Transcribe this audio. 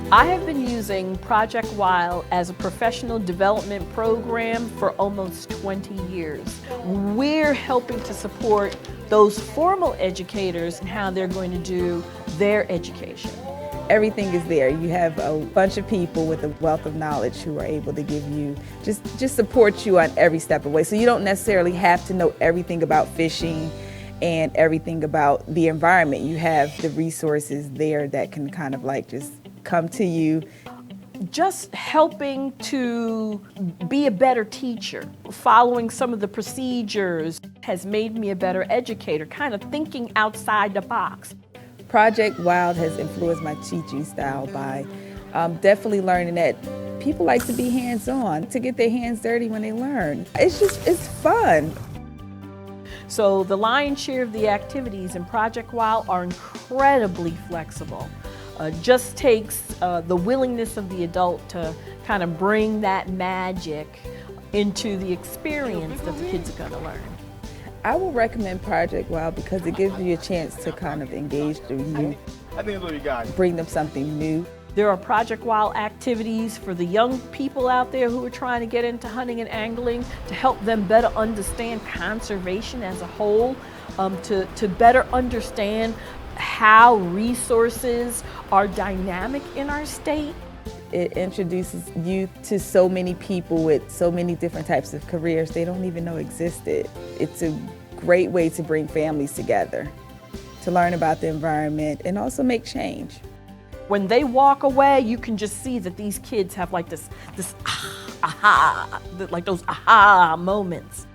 I have been using Project Wild as a professional development program for almost 20 years. We're helping to support those formal educators and how they're going to do their education. Everything is there. You have a bunch of people with a wealth of knowledge who are able to give you, just support you on every step of the way. So you don't necessarily have to know everything about fishing and everything about the environment. You have the resources there that can kind of like just come to you. Just helping to be a better teacher, following some of the procedures has made me a better educator, kind of thinking outside the box. Project Wild has influenced my teaching style by definitely learning that people like to be hands-on, to get their hands dirty when they learn. It's fun. So the lion's share of the activities in Project Wild are incredibly flexible. Just takes the willingness of the adult to kind of bring that magic into the experience that the kids are going to learn. I will recommend Project Wild because it gives you a chance to kind of engage the youth, I think that's what you got. bring them something new. There are Project Wild activities for the young people out there who are trying to get into hunting and angling to help them better understand conservation as a whole, to better understand how resources are dynamic in our state. It introduces youth to so many people with so many different types of careers they don't even know existed. It's a great way to bring families together, to learn about the environment and also make change. When they walk away, you can just see that these kids have like this aha, like those aha moments.